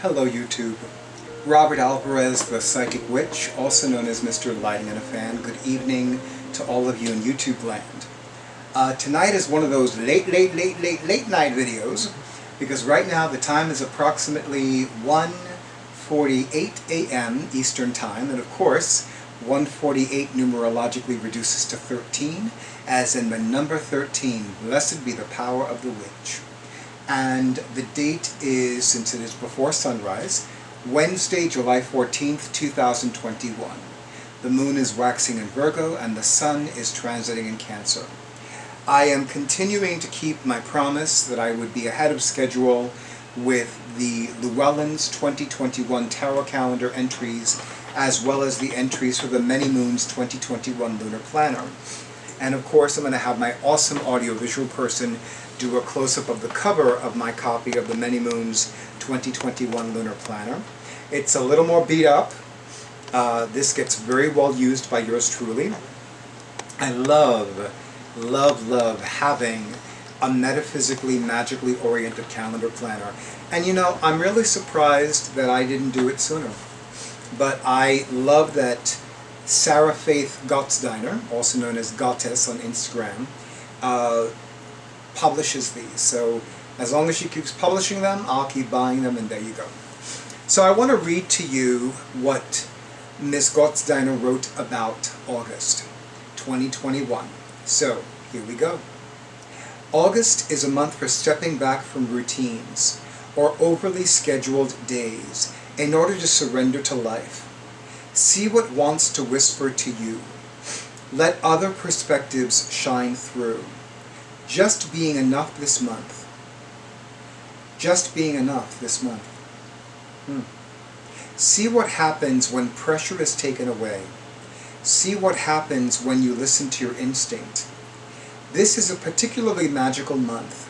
Hello YouTube. Robert Alvarez, the Psychic Witch, also known as Mr. Lighting in a Fan. Good evening to all of you in YouTube land. Tonight is one of those late night videos, because right now the time is approximately 1:48 a.m. Eastern Time, and of course 1:48 numerologically reduces to 13, as in the number 13, blessed be the power of the witch. And the date is, since it is before sunrise, Wednesday, July 14th, 2021. The moon is waxing in Virgo and the sun is transiting in Cancer. I am continuing to keep my promise that I would be ahead of schedule with the Llewellyn's 2021 Tarot Calendar entries, as well as the entries for the Many Moons 2021 Lunar Planner. And of course I'm going to have my awesome audiovisual person do a close-up of the cover of my copy of the Many Moons 2021 Lunar Planner. It's a little more beat up. This gets very well used by yours truly. I love having a metaphysically, magically oriented calendar planner. And you know, I'm really surprised that I didn't do it sooner. But I love that Sarah Faith Gottsdiner, also known as Goddess on Instagram, publishes these. So as long as she keeps publishing them, I'll keep buying them, and there you go. So I want to read to you what Ms. Gottsdiner wrote about August 2021. So here we go. August is a month for stepping back from routines or overly scheduled days in order to surrender to life. See what wants to whisper to you. Let other perspectives shine through. Just being enough this month. Just being enough this month. See what happens when pressure is taken away. See what happens when you listen to your instinct. This is a particularly magical month.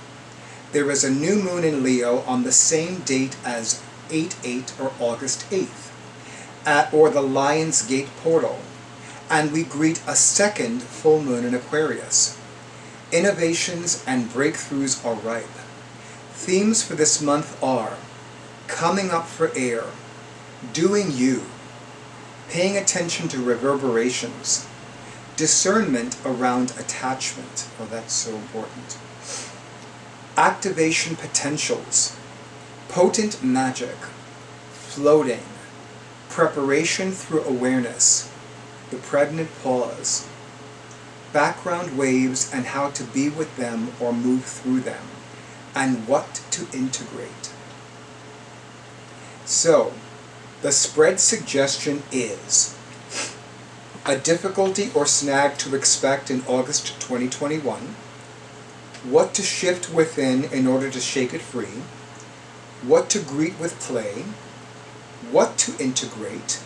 There is a new moon in Leo on the same date as 8/8 or August 8th, or the Lion's Gate portal, and we greet a second full moon in Aquarius. Innovations and breakthroughs are ripe. Themes for this month are coming up for air, doing you, paying attention to reverberations, discernment around attachment, oh that's so important, activation potentials, potent magic, floating, preparation through awareness, the pregnant pause, background waves and how to be with them or move through them, and what to integrate. So, the spread suggestion is a difficulty or snag to expect in August 2021, what to shift within in order to shake it free, what to greet with play, what to integrate,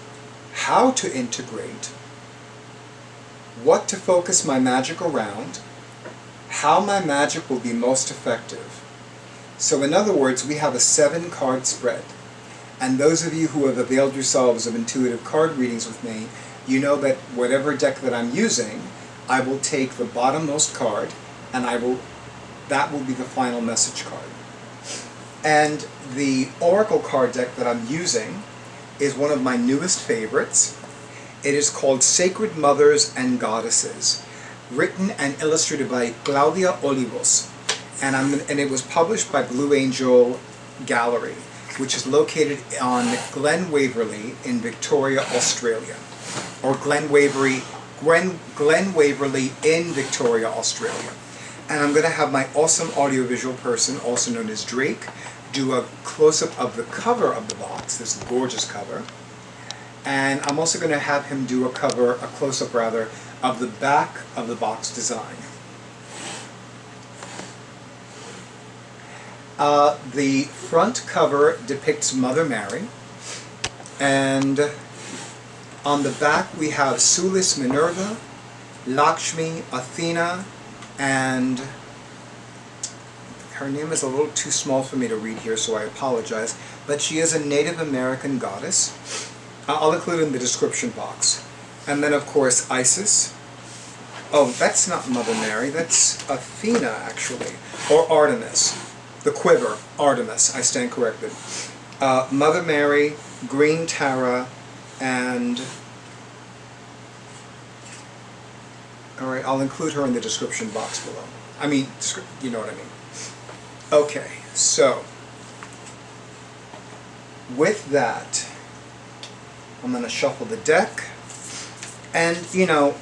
how to integrate, what to focus my magic around, how my magic will be most effective. So in other words, we have a 7-card spread. And those of you who have availed yourselves of intuitive card readings with me, you know that whatever deck that I'm using, I will take the bottommost card, and that will be the final message card. And the Oracle card deck that I'm using is one of my newest favorites. It is called Sacred Mothers and Goddesses, written and illustrated by Claudia Olivos, and it was published by Blue Angel Gallery, which is located on Glen Waverley in Victoria, Australia, or Glen Waverley in Victoria, Australia. And I'm going to have my awesome audiovisual person, also known as Drake, do a close-up of the cover of the box, this gorgeous cover. And I'm also going to have him do a close-up rather, of the back of the box design. The front cover depicts Mother Mary, and on the back we have Sulis, Minerva, Lakshmi, Athena, and her name is a little too small for me to read here, so I apologize, but she is a Native American goddess. I'll include it in the description box. And then of course Isis. Oh, that's not Mother Mary, that's Athena actually, or Artemis. The quiver, Artemis, I stand corrected. Mother Mary, Green Tara, and... Alright, I'll include her in the description box below. I mean, you know what I mean. Okay, so, with that, I'm going to shuffle the deck. And, you know,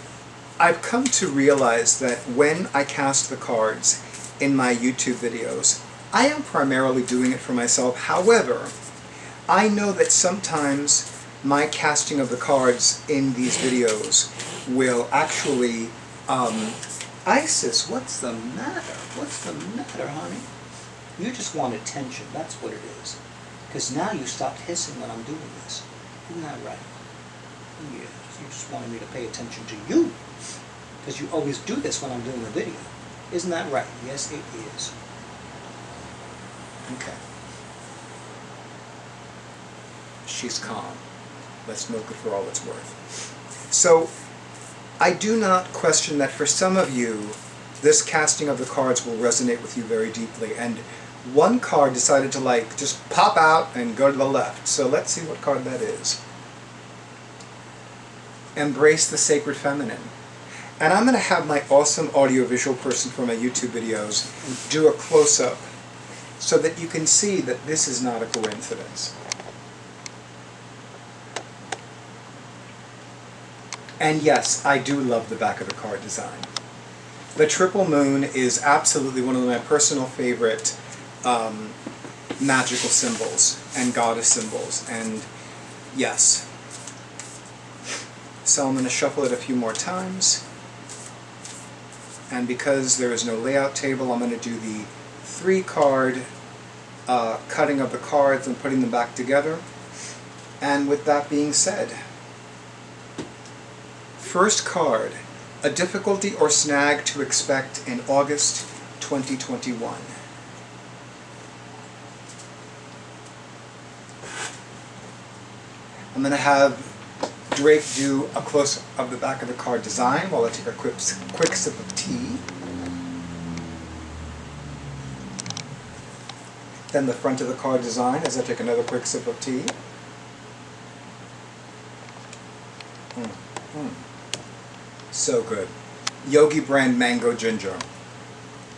I've come to realize that when I cast the cards in my YouTube videos, I am primarily doing it for myself. However, I know that sometimes my casting of the cards in these videos will actually... Isis, what's the matter? What's the matter, honey? You just want attention, that's what it is. Because now you stopped hissing when I'm doing this. Isn't that right? Yeah, you just wanted me to pay attention to you. Because you always do this when I'm doing a video. Isn't that right? Yes, it is. Okay. She's calm. Let's milk it for all it's worth. So, I do not question that for some of you, this casting of the cards will resonate with you very deeply. And one card decided to just pop out and go to the left. So let's see what card that is. Embrace the Sacred Feminine. And I'm going to have my awesome audiovisual person for my YouTube videos do a close-up so that you can see that this is not a coincidence. And yes, I do love the back of the card design. The triple moon is absolutely one of my personal favorite magical symbols and goddess symbols. And yes. So I'm going to shuffle it a few more times. And because there is no layout table, I'm going to do the 3-card cutting of the cards and putting them back together. And with that being said, first card, a difficulty or snag to expect in August 2021. I'm going to have Drake do a close-up of the back of the card design while I take a quick sip of tea. Then the front of the card design as I take another quick sip of tea. So good. Yogi brand mango ginger.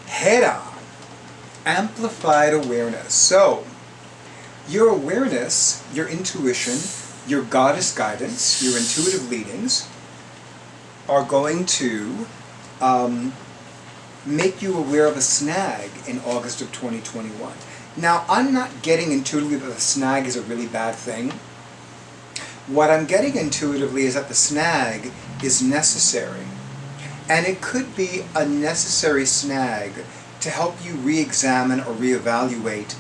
Head on. Amplified awareness. So, your awareness, your intuition, your goddess guidance, your intuitive leadings are going to make you aware of a snag in August of 2021. Now, I'm not getting intuitively that the snag is a really bad thing. What I'm getting intuitively is that the snag is necessary. And it could be a necessary snag to help you re-examine or re-evaluate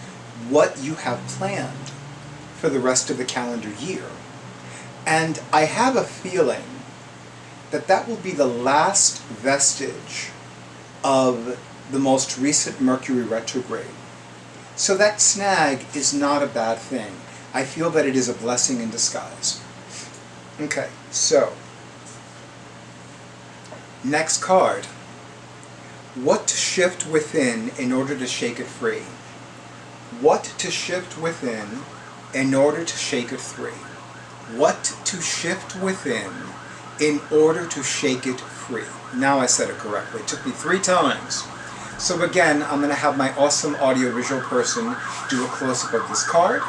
what you have planned for the rest of the calendar year. And I have a feeling that that will be the last vestige of the most recent Mercury retrograde. So that snag is not a bad thing. I feel that it is a blessing in disguise. Okay, so, next card. What to shift within in order to shake it free. What to shift within in order to shake it free. What to shift within in order to shake it free. Now I said it correctly. It took me 3 times. So again, I'm going to have my awesome audiovisual person do a close-up of this card.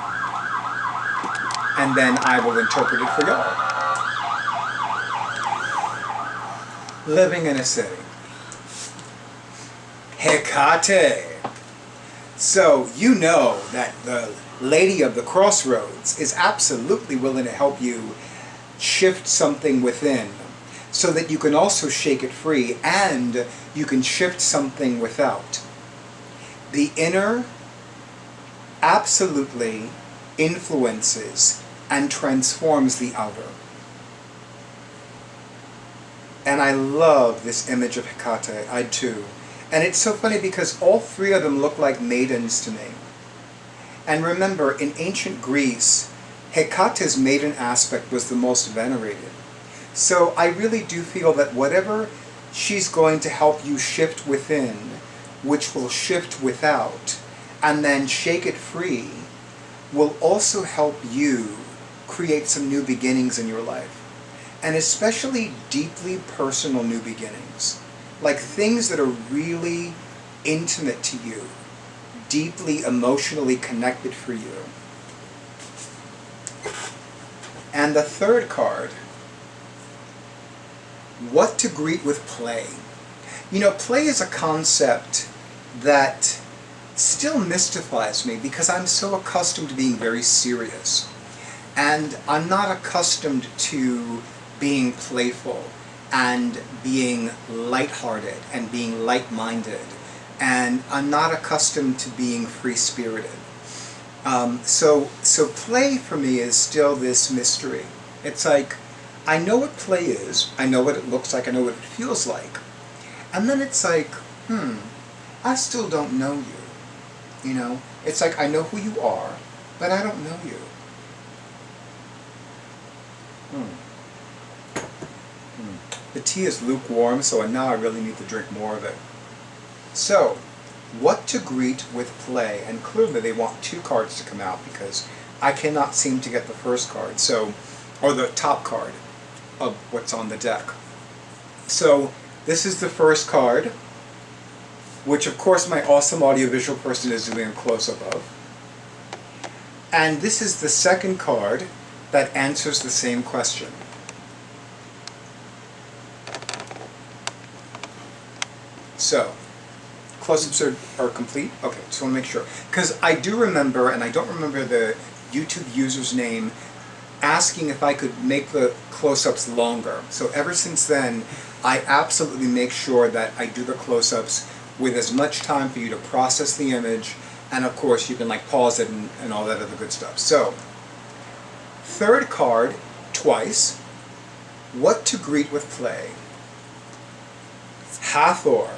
And then I will interpret it for y'all. Living in a city. Hecate. So you know that the Lady of the Crossroads is absolutely willing to help you shift something within so that you can also shake it free and you can shift something without. The inner absolutely influences and transforms the outer. And I love this image of Hecate, I too. And it's so funny because all 3 of them look like maidens to me. And remember, in ancient Greece, Hecate's maiden aspect was the most venerated. So I really do feel that whatever she's going to help you shift within, which will shift without, and then shake it free, will also help you create some new beginnings in your life. And especially deeply personal new beginnings. Like things that are really intimate to you, deeply emotionally connected for you. And the third card, what to greet with play. You know, play is a concept that still mystifies me because I'm so accustomed to being very serious. And I'm not accustomed to being playful and being lighthearted and being light-minded. And I'm not accustomed to being free-spirited. So play for me is still this mystery. It's like, I know what play is, I know what it looks like, I know what it feels like. And then it's like, I still don't know you. You know? It's like, I know who you are, but I don't know you. The tea is lukewarm, so now I really need to drink more of it. So, what to greet with play? And clearly they want two cards to come out because I cannot seem to get the first card, or the top card of what's on the deck. So, this is the first card, which of course my awesome audiovisual person is doing a close-up of. And this is the second card that answers the same question. So, close-ups are complete? Okay, just want to make sure. Because I do remember, and I don't remember the YouTube user's name, asking if I could make the close-ups longer. So ever since then, I absolutely make sure that I do the close-ups with as much time for you to process the image, and of course you can like pause it and all that other good stuff. So, third card, twice, what to greet with play. Hathor.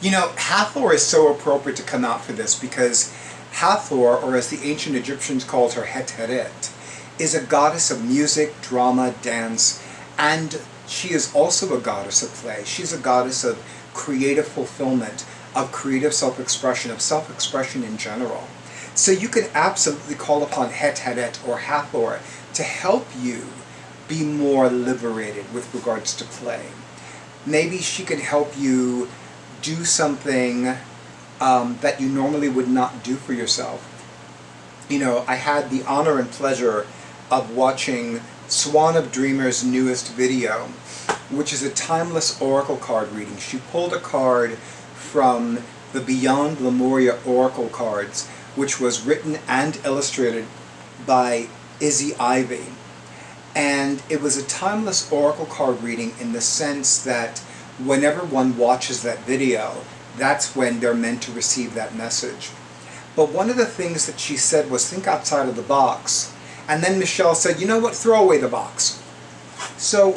You know, Hathor is so appropriate to come out for this because Hathor, or as the ancient Egyptians called her, Het-Heret, is a goddess of music, drama, dance, and she is also a goddess of play. She's a goddess of creative fulfillment, of creative self-expression, of self-expression in general. So you could absolutely call upon Het-Heret or Hathor to help you be more liberated with regards to play. Maybe she can help you do something that you normally would not do for yourself. You know, I had the honor and pleasure of watching Swan of Dreamer's newest video, which is a timeless oracle card reading. She pulled a card from the Beyond Lemuria oracle cards, which was written and illustrated by Izzy Ivy. And it was a timeless oracle card reading in the sense that whenever one watches that video, that's when they're meant to receive that message. But one of the things that she said was think outside of the box. And then Michelle said, you know what, throw away the box. So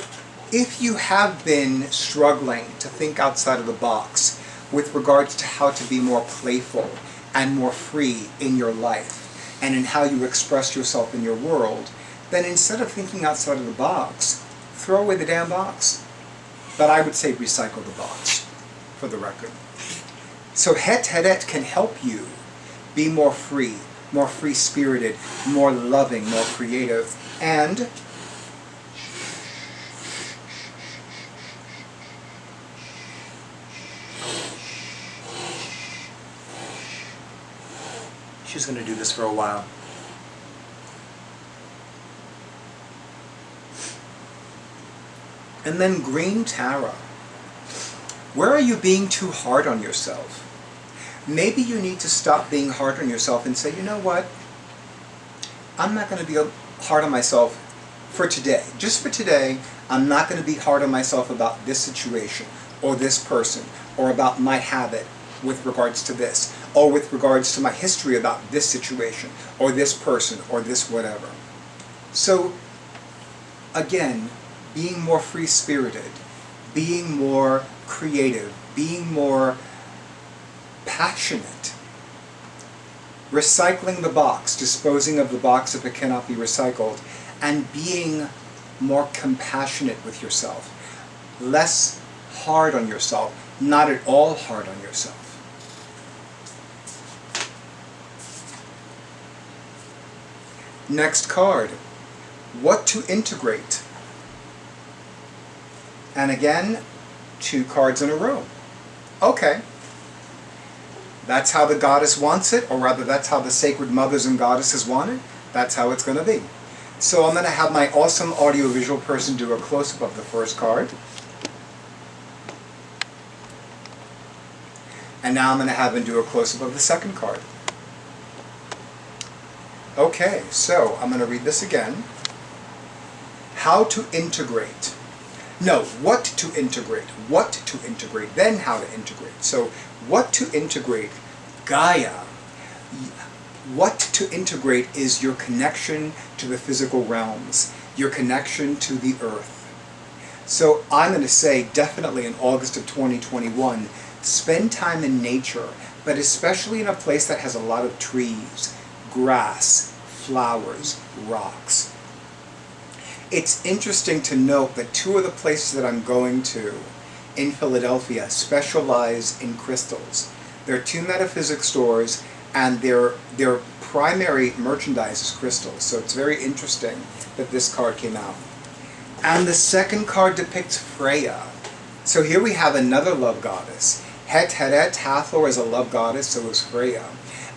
if you have been struggling to think outside of the box with regards to how to be more playful and more free in your life and in how you express yourself in your world, then instead of thinking outside of the box, throw away the damn box. But I would say recycle the box, for the record. So Het-Heret can help you be more free-spirited, more loving, more creative, and she's going to do this for a while. And then Green Tara. Where are you being too hard on yourself? Maybe you need to stop being hard on yourself and say, you know what? I'm not going to be hard on myself for today. Just for today, I'm not going to be hard on myself about this situation, or this person, or about my habit with regards to this, or with regards to my history about this situation, or this person, or this whatever. So, again, being more free-spirited, being more creative, being more passionate, recycling the box, disposing of the box if it cannot be recycled, and being more compassionate with yourself, less hard on yourself, not at all hard on yourself. Next card, what to integrate. And again, 2 cards in a row. Okay. That's how the goddess wants it, or rather that's how the sacred mothers and goddesses want it. That's how it's going to be. So I'm going to have my awesome audiovisual person do a close-up of the first card. And now I'm going to have him do a close-up of the second card. Okay, so I'm going to read this again. How to integrate. No, what to integrate. What to integrate, then how to integrate. So, what to integrate. Gaia. What to integrate is your connection to the physical realms, your connection to the earth. So I'm going to say definitely in August of 2021, spend time in nature, but especially in a place that has a lot of trees, grass, flowers, rocks. It's interesting to note that 2 of the places that I'm going to in Philadelphia specialize in crystals. They're 2 metaphysics stores, and their primary merchandise is crystals. So it's very interesting that this card came out. And the second card depicts Freya. So here we have another love goddess. Hathor is a love goddess, so is Freya.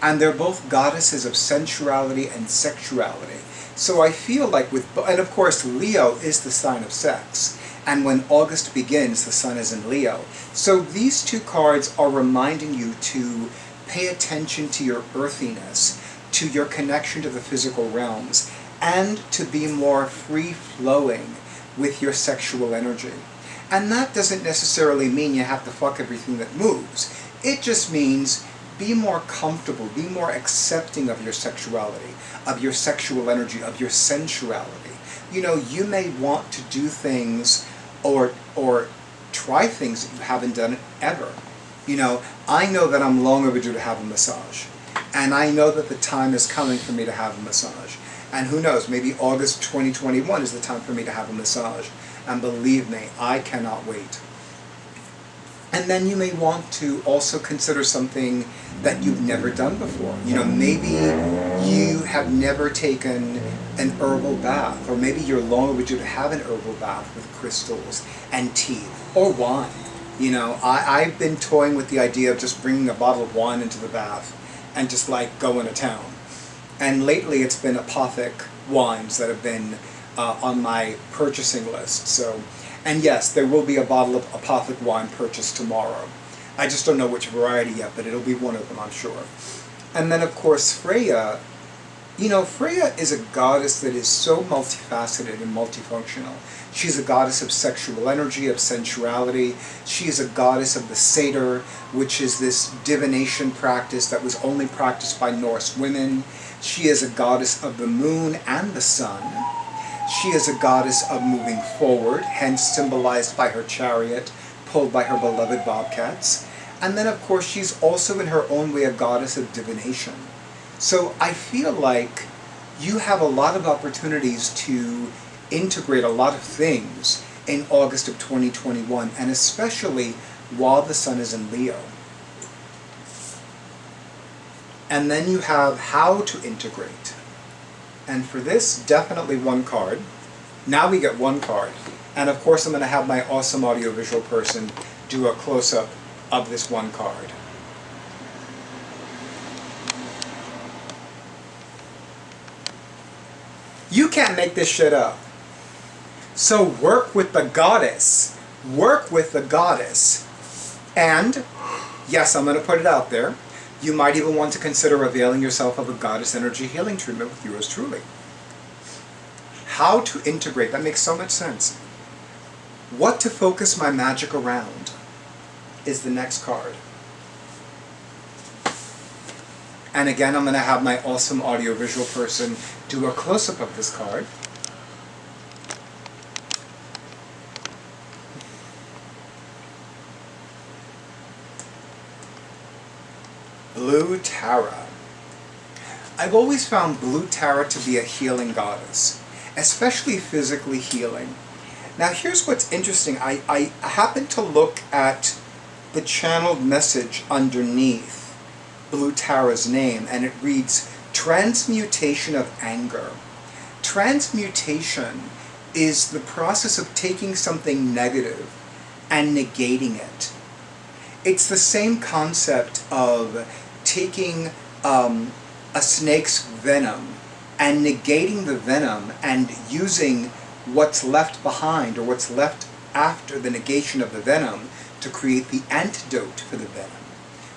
And they're both goddesses of sensuality and sexuality. So I feel like and of course Leo is the sign of sex. And when August begins, the sun is in Leo. So these 2 cards are reminding you to pay attention to your earthiness, to your connection to the physical realms, and to be more free-flowing with your sexual energy. And that doesn't necessarily mean you have to fuck everything that moves. It just means be more comfortable, be more accepting of your sexuality, of your sexual energy, of your sensuality. You know, you may want to do things or try things that you haven't done ever. You know, I know that I'm long overdue to have a massage. And I know that the time is coming for me to have a massage. And who knows, maybe August 2021 is the time for me to have a massage. And believe me, I cannot wait. And then you may want to also consider something that you've never done before. You know, maybe you have never taken an herbal bath, or maybe you're long overdue to have an herbal bath with crystals and tea or wine. You know, I've been toying with the idea of just bringing a bottle of wine into the bath and just like going to town. And lately it's been Apothic wines that have been on my purchasing list. So, and yes, there will be a bottle of Apothic wine purchased tomorrow. I just don't know which variety yet, but it'll be one of them, I'm sure. And then of course Freya, you know, Freya is a goddess that is so multifaceted and multifunctional. She's a goddess of sexual energy, of sensuality. She is a goddess of the satyr, which is this divination practice that was only practiced by Norse women. She is a goddess of the moon and the sun. She is a goddess of moving forward, hence symbolized by her chariot, pulled by her beloved bobcats. And then of course she's also in her own way a goddess of divination. So I feel like you have a lot of opportunities to integrate a lot of things in August of 2021, and especially while the sun is in Leo. And then you have how to integrate. And for this, definitely 1 card. Now we get 1 card. And of course I'm going to have my awesome audiovisual person do a close-up of this 1 card. You can't make this shit up. So work with the goddess. Work with the goddess. And, yes, I'm going to put it out there, you might even want to consider availing yourself of a goddess energy healing treatment with yours truly. How to integrate, that makes so much sense. What to focus my magic around is the next card. And again, I'm going to have my awesome audiovisual person do a close-up of this card. Blue Tara. I've always found Blue Tara to be a healing goddess, especially physically healing. Now here's what's interesting. I happened to look at the channeled message underneath Blue Tara's name, and it reads, Transmutation of Anger. Transmutation is the process of taking something negative and negating it. It's the same concept of taking a snake's venom and negating the venom and using what's left behind, or what's left after the negation of the venom, to create the antidote for the venom.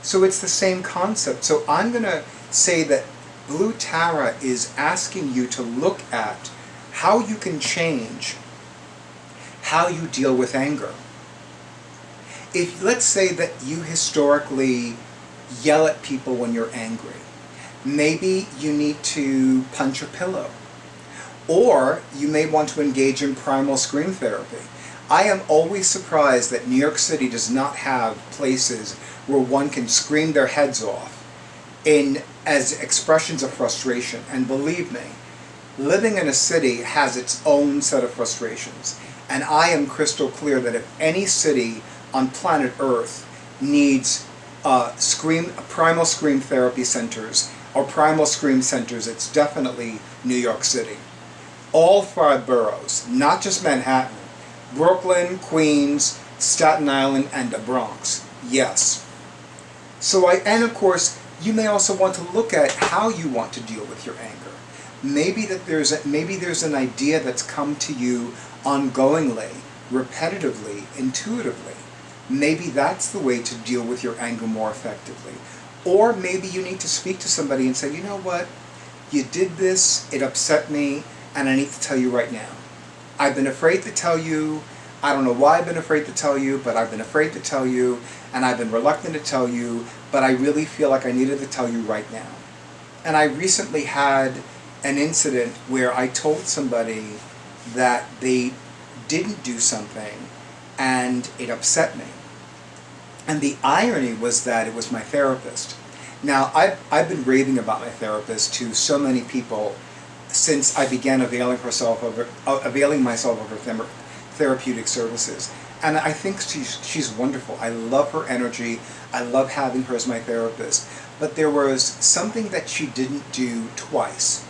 So it's the same concept. So I'm going to say that Blue Tara is asking you to look at how you can change how you deal with anger. If, let's say that you historically yell at people when you're angry, maybe you need to punch a pillow. Or you may want to engage in primal scream therapy. I am always surprised that New York City does not have places where one can scream their heads off as expressions of frustration. And believe me, living in a city has its own set of frustrations. And I am crystal clear that if any city on planet Earth needs primal scream therapy centers or primal scream centers, it's definitely New York City. All 5 boroughs, not just Manhattan, Brooklyn, Queens, Staten Island, and the Bronx. Yes. So and of course, you may also want to look at how you want to deal with your anger. Maybe there's an idea that's come to you ongoingly, repetitively, intuitively. Maybe that's the way to deal with your anger more effectively. Or maybe you need to speak to somebody and say, you know what, you did this, it upset me, and I need to tell you right now. I've been afraid to tell you. I don't know why I've been afraid to tell you, but I've been afraid to tell you, and I've been reluctant to tell you, but I really feel like I needed to tell you right now. And I recently had an incident where I told somebody that they didn't do something, and it upset me. And the irony was that it was my therapist. Now, I've been raving about my therapist to so many people since I began availing myself of her therapeutic services. And I think she's wonderful. I love her energy. I love having her as my therapist. But there was something that she didn't do twice.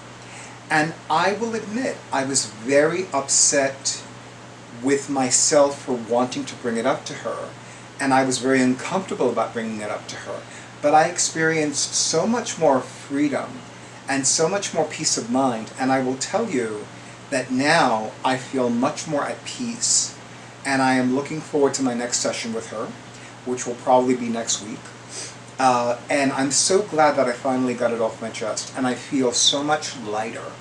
And I will admit, I was very upset with myself for wanting to bring it up to her. And I was very uncomfortable about bringing it up to her. But I experienced so much more freedom and so much more peace of mind. And I will tell you that now I feel much more at peace. And I am looking forward to my next session with her, which will probably be next week. And I'm so glad that I finally got it off my chest. And I feel so much lighter.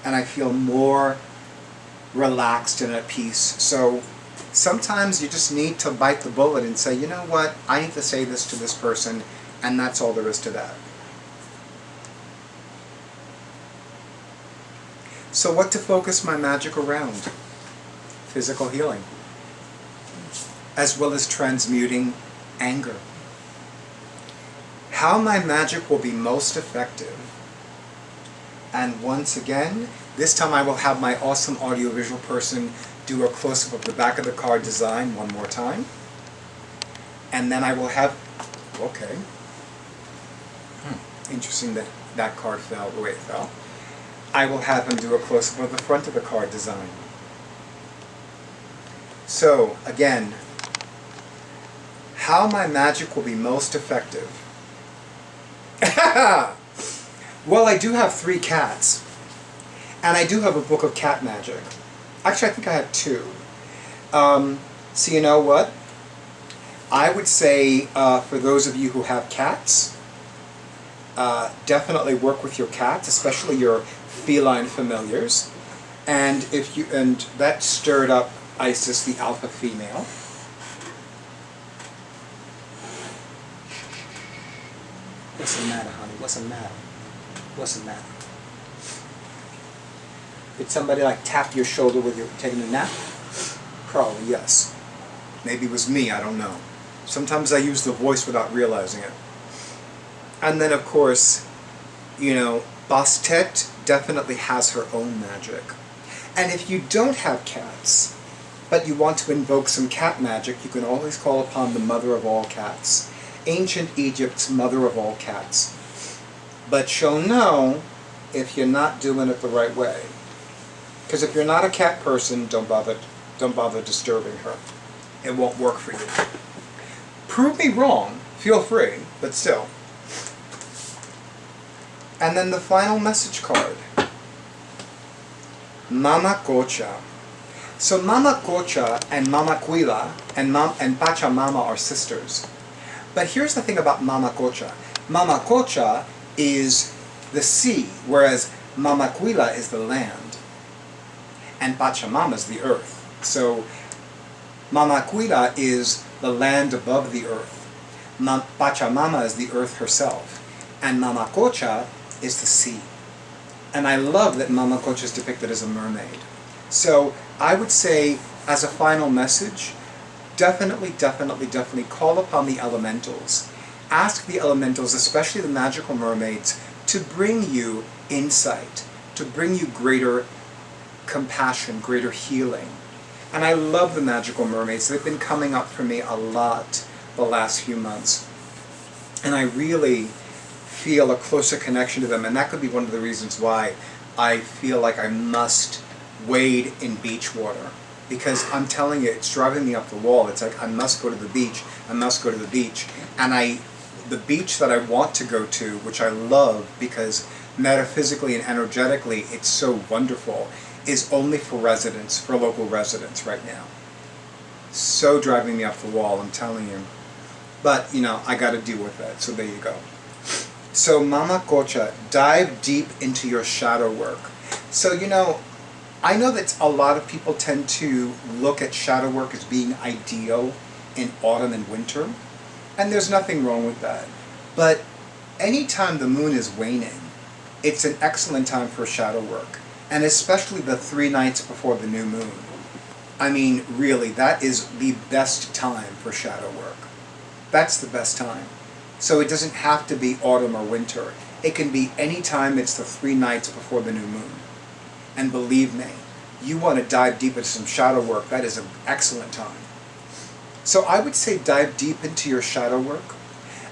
And I feel more relaxed and at peace. So sometimes you just need to bite the bullet and say, you know what, I need to say this to this person, and that's all there is to that. So what to focus my magic around? Physical healing, as well as transmuting anger. How my magic will be most effective. And once again, this time I will have my awesome audiovisual person do a close-up of the back of the card design one more time. And then I will have, okay. Interesting that that card fell the way it fell. I will have him do a close-up of the front of the card design. So, again, how my magic will be most effective. Well, I do have 3 cats. And I do have a book of cat magic. Actually, I think I have 2. So you know what? I would say for those of you who have cats, definitely work with your cats, especially your feline familiars. And that stirred up Isis, the alpha female. What's the matter, honey? What's the matter? What's the matter? Did somebody tap your shoulder when you're taking a nap? Probably yes. Maybe it was me, I don't know. Sometimes I use the voice without realizing it. And then of course, Bastet definitely has her own magic. And if you don't have cats, but you want to invoke some cat magic, you can always call upon the mother of all cats. Ancient Egypt's mother of all cats. But she'll know if you're not doing it the right way. Because if you're not a cat person, don't bother disturbing her. It won't work for you. Prove me wrong, feel free, but still. And then the final message card. Mama Cocha. So Mama Cocha and Mama Quila and Pachamama are sisters. But here's the thing about Mama Cocha. Mama Cocha is the sea, whereas Mama Quila is the land. And Pachamama is the earth. So Mama Quila is the land above the earth. Pachamama is the earth herself. And Mama Cocha is the sea. And I love that Mama Cocha is depicted as a mermaid. So I would say, as a final message, definitely call upon the elementals. Ask the elementals, especially the magical mermaids, to bring you insight, to bring you greater compassion, greater healing. And I love the magical mermaids. They've been coming up for me a lot the last few months. And I really feel a closer connection to them, and that could be one of the reasons why I feel like I must wade in beach water. Because I'm telling you, it's driving me up the wall. It's like, I must go to the beach, I must go to the beach. And the beach that I want to go to, which I love because metaphysically and energetically it's so wonderful, is only for residents, for local residents right now. So driving me up the wall, I'm telling you. But, you know, I gotta deal with that, so there you go. So Mama Cocha, dive deep into your shadow work. So, you know, I know that a lot of people tend to look at shadow work as being ideal in autumn and winter, and there's nothing wrong with that. But anytime the moon is waning, it's an excellent time for shadow work, and especially the 3 nights before the new moon. I mean, really, that is the best time for shadow work. That's the best time. So it doesn't have to be autumn or winter. It can be any time it's the 3 nights before the new moon. And believe me, you want to dive deep into some shadow work, that is an excellent time. So I would say dive deep into your shadow work.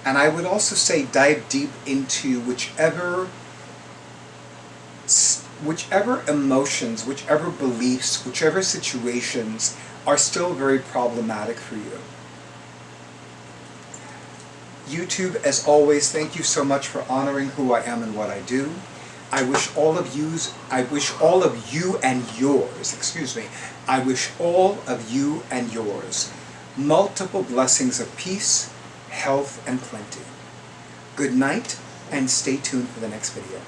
And I would also say dive deep into whichever emotions, whichever beliefs, whichever situations are still very problematic for you. YouTube, as always, thank you so much for honoring who I am and what I do. I wish all of you and yours multiple blessings of peace, health, and plenty. Good night, and stay tuned for the next video.